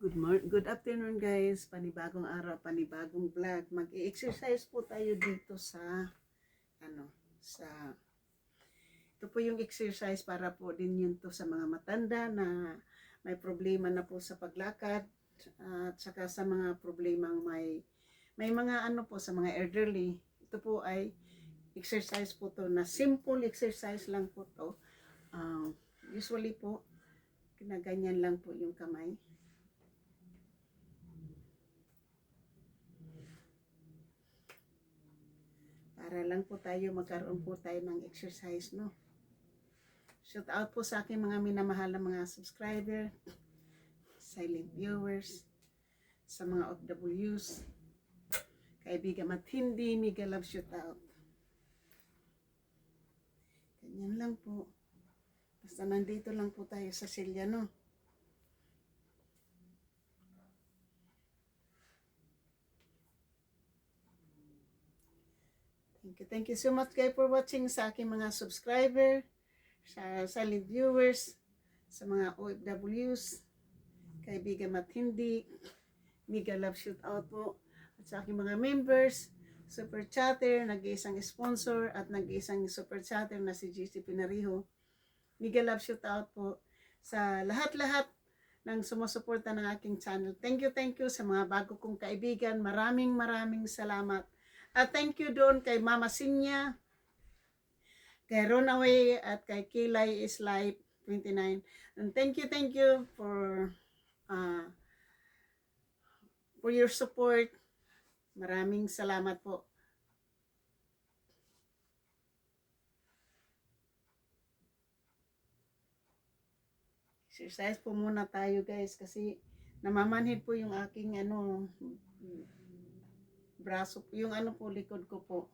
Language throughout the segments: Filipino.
Good afternoon guys. Panibagong araw, panibagong vlog. Mag-exercise po tayo dito sa sa ito po yung exercise para po din yun to sa mga matanda na may problema na po sa paglakad at saka sa mga problemang may mga po sa mga elderly. Ito po ay exercise po to na simple exercise lang po to. Usually po kinaganyan lang po yung kamay. Para lang po tayo magkaroon po tayo ng exercise, no? Shout out po sa aking mga minamahal na mga subscriber, silent viewers, sa mga OFWs, kaibigan matindi, mega love shout out. Ganyan lang po. Basta nandito lang po tayo sa silya, no? Thank you so much guys for watching sa aking mga subscriber, sa silent viewers, sa mga OFWs, kaibigan matindi, mega love shout out po. At sa aking mga members, super chatter, nag-iisang sponsor at nag-iisang super chatter na si GC Pinariho. Mega love shout out po sa lahat-lahat ng sumusuporta ng aking channel. Thank you sa mga bago kong kaibigan. Maraming salamat. At thank you doon kay Mama Sinya, kay Ronaway at kay Kilay is Life 29. And thank you for your support. Maraming salamat po. Exercise po muna tayo guys kasi namamanhid po yung aking braso, yung po likod ko po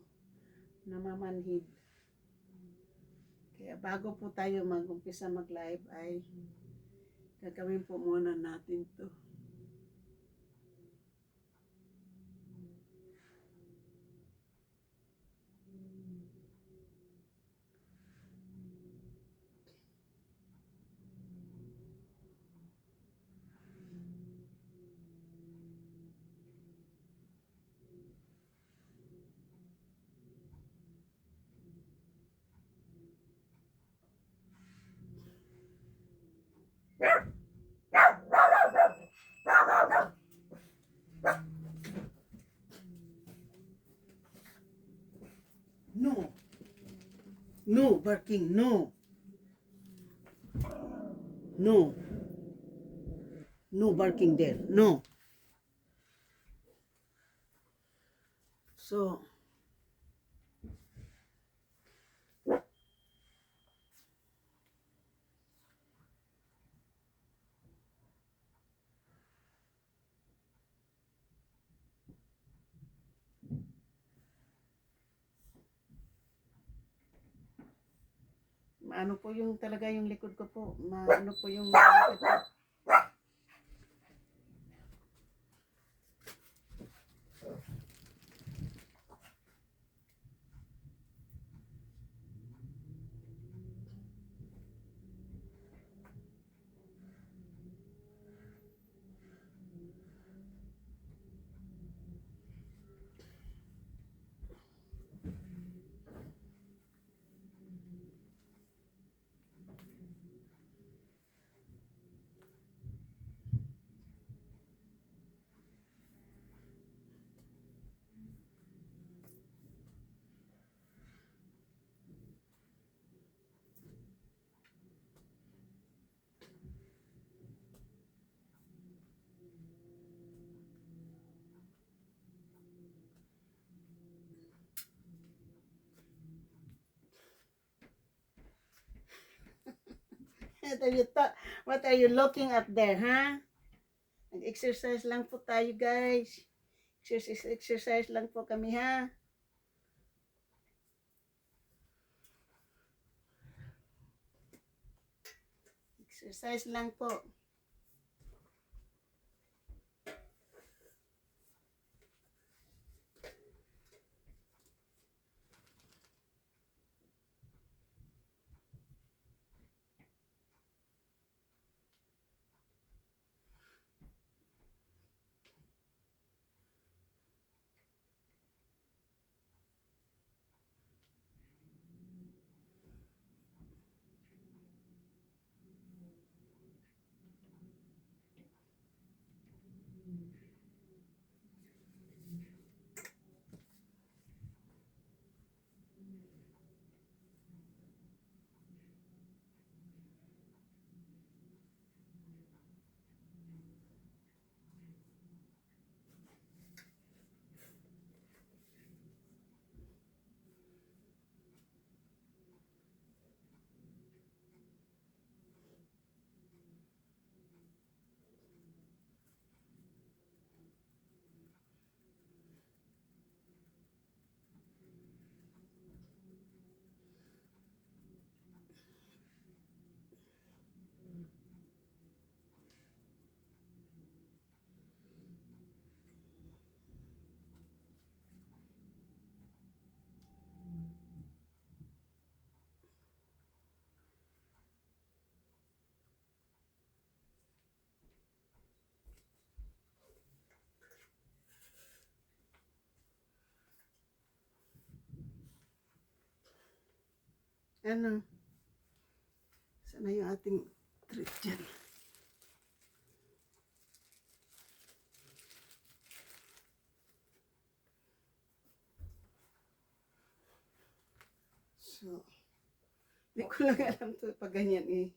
namamanhid. Kaya bago po tayo mag-umpisa mag-live ay gagawin po muna natin to. No barking, no barking there, no. So ano po yung talaga yung likod ko po, ano po yung likod ko. What are you looking at there, ha? Nag-exercise lang po tayo, guys. Exercise lang po kami, ha? Exercise lang po. Ano? Sana yung ating treat dyan. So, hindi ko lang alam to pag ganyan eh.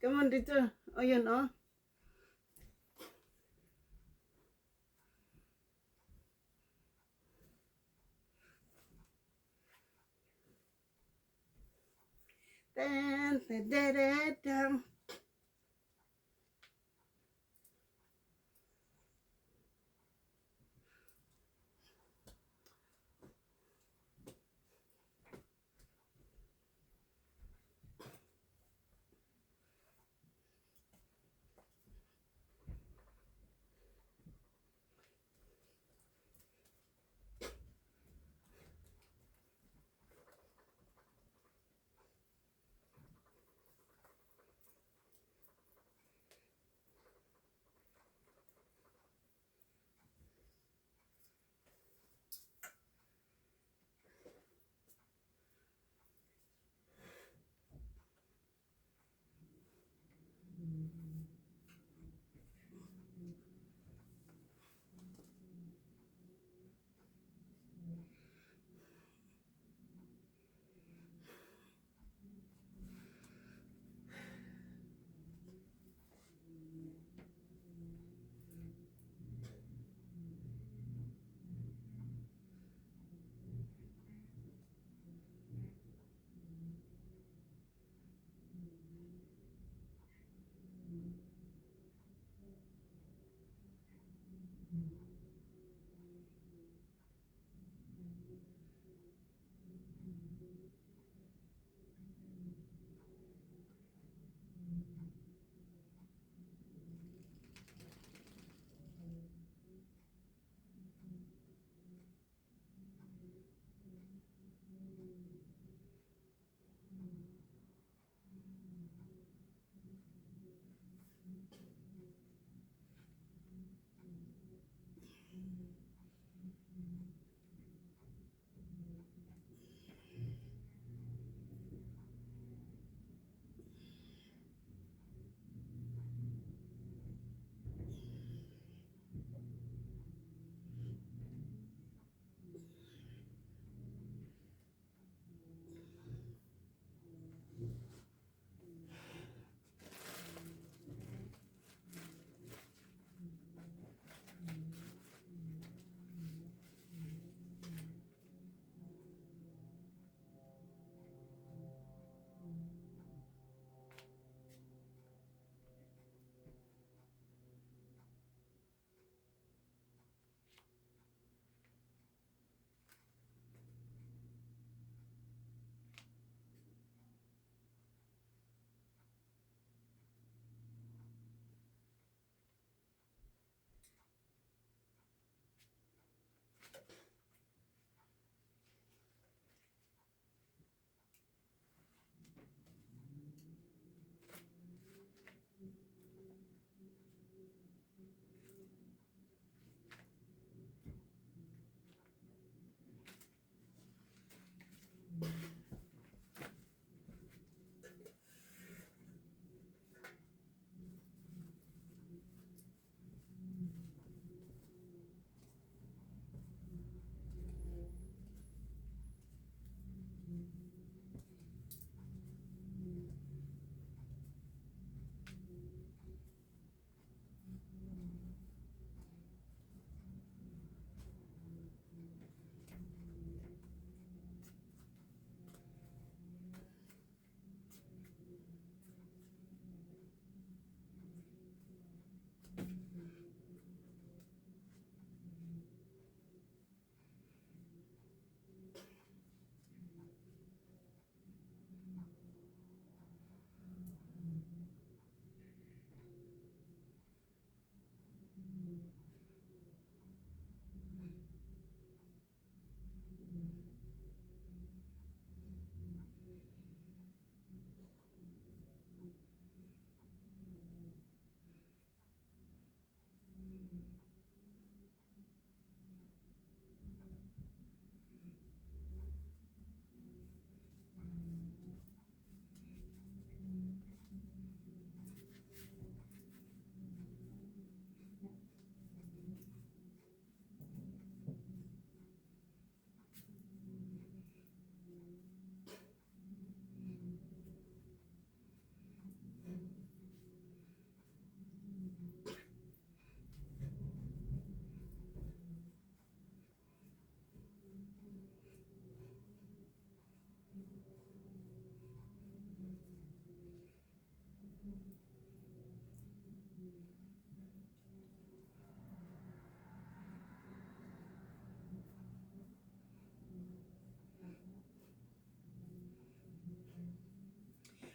Come on dito. O yun oh. Tan, da, da, da.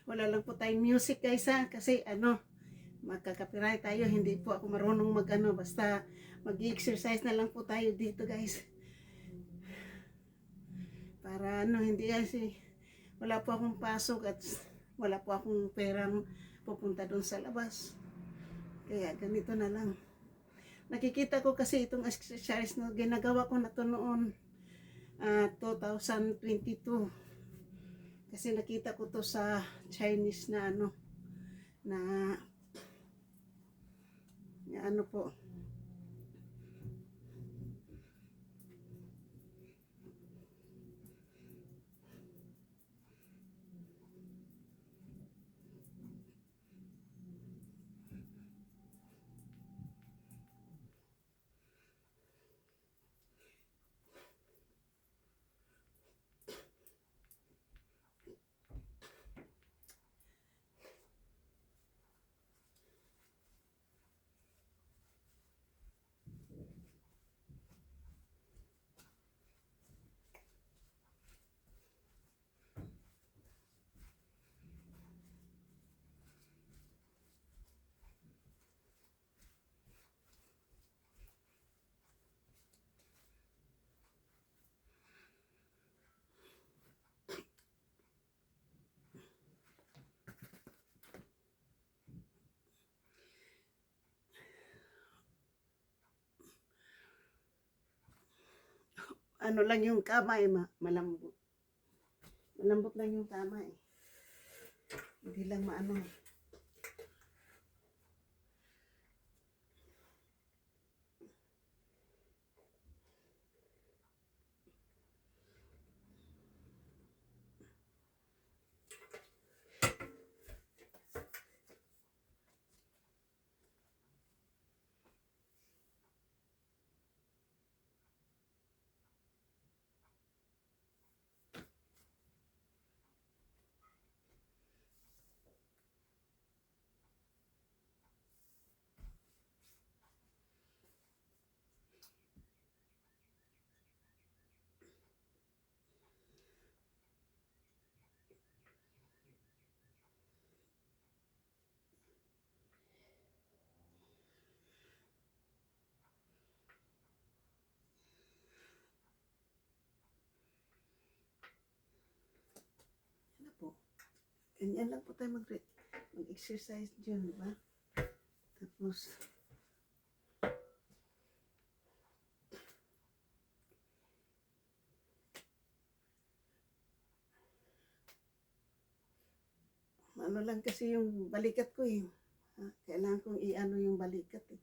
Wala lang po tayong music guys ha, kasi magkakapiright tayo. Hindi po ako marunong basta mag-exercise na lang po tayo dito guys. Para hindi kasi wala po akong pasok at wala po akong perang pupunta doon sa labas. Kaya ganito na lang. Nakikita ko kasi itong exercise na ginagawa ko na to noon 2022. Kasi nakita ko to sa Chinese na na po. Lang yung kamay, malambot. Malambot lang yung kamay. Hindi lang po. Ganyan lang po tayo mag-exercise dyan, di ba? Tapos, lang kasi yung balikat ko eh. Kailangan kong yung balikat eh.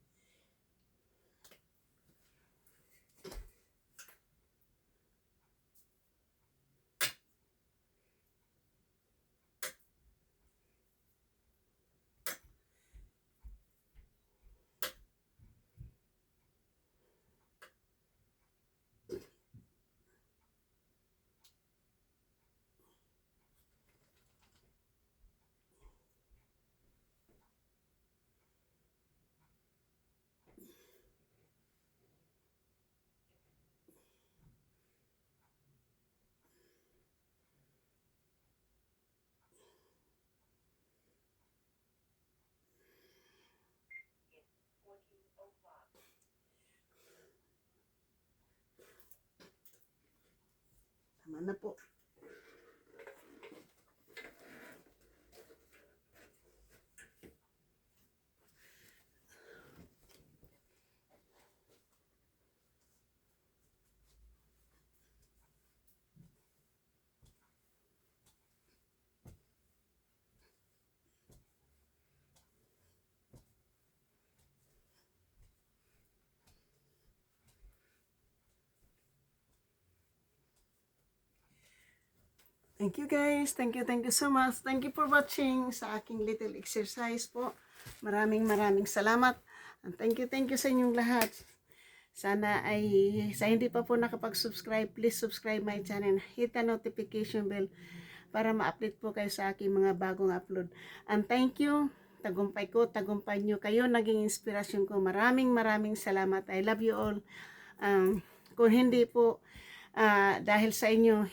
Tama na po. Thank you guys. Thank you so much. Thank you for watching sa aking little exercise po. Maraming salamat. And thank you sa inyong lahat. Sana sa hindi pa po nakapag-subscribe, please subscribe my channel. Hit the notification bell para ma-update po kayo sa aking mga bagong upload. And thank you. Tagumpay ko, tagumpay nyo. Kayo naging inspirasyon ko. Maraming salamat. I love you all. Kung hindi po dahil sa inyo,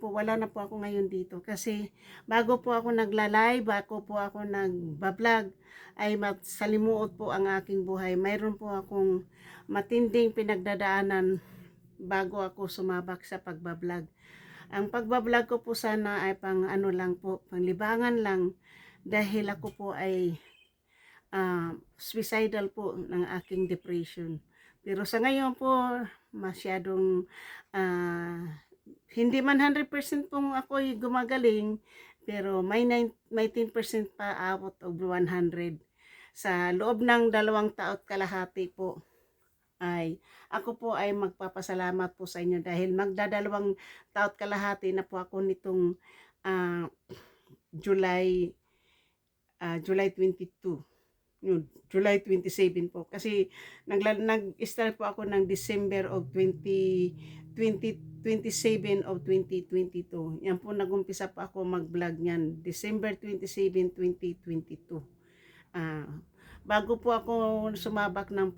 wala na po ako ngayon dito. Kasi bago po ako nagla-live, bago po ako nagbablog, ay salimuot po ang aking buhay. Mayroon po akong matinding pinagdadaanan bago ako sumabak sa pagbablog. Ang pagbablog ko po sana ay pang ano lang po, panglibangan lang, dahil ako po ay suicidal po ng aking depression. Pero sa ngayon po, masyadong hindi man 100% pong ako'y gumagaling, pero may 10% pa out of 100. Sa loob ng 2 taon kalahati po, ay ako po ay magpapasalamat po sa inyo dahil magdadalawang taon kalahati na po ako nitong July 22. Yun, July 27 po. Kasi nag-start po ako ng December of 27 of 2022. Yan po, nag-umpisa po ako mag-vlog niyan. December 27, 2022. Bago po ako sumabak ng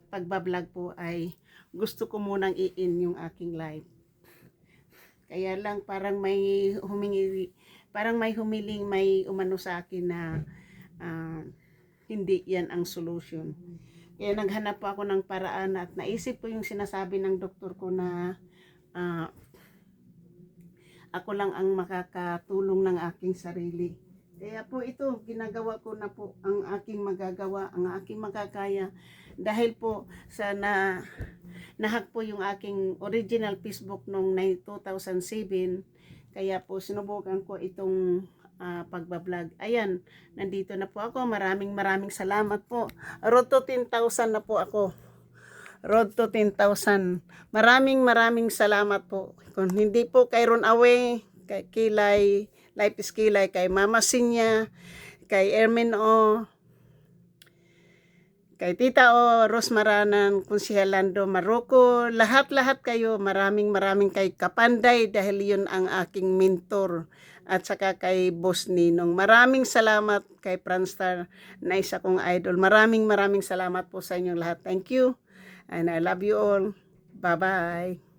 pagbablog po ay gusto ko munang i-in yung aking live. Kaya lang parang may humiling, may umano sa akin na hindi yan ang solution. Kaya naghanap po ako ng paraan at naisip ko yung sinasabi ng doktor ko na ako lang ang makakatulong ng aking sarili. Kaya po ito, ginagawa ko na po ang aking magagawa, ang aking makakaya. Dahil po sa nahack po yung aking original Facebook noong 2007. Kaya po sinubukan ko itong pagbablog. Ayan, nandito na po ako. Maraming salamat po. Road to 10,000 na po ako. Road to 10,000. Maraming salamat po. Kung hindi po kay Ron Away, kay Kilay, Life is Kilay, kay Mama Sinya, kay Ermin O, kay Tita O, Rosmaranan, Kunsihal Lando Maroko, lahat kayo, maraming kay Kapanday dahil yun ang aking mentor, at saka kay Boss Ninong. Maraming salamat kay Franstar na isa kong idol. Maraming salamat po sa inyong lahat. Thank you and I love you all. Bye-bye.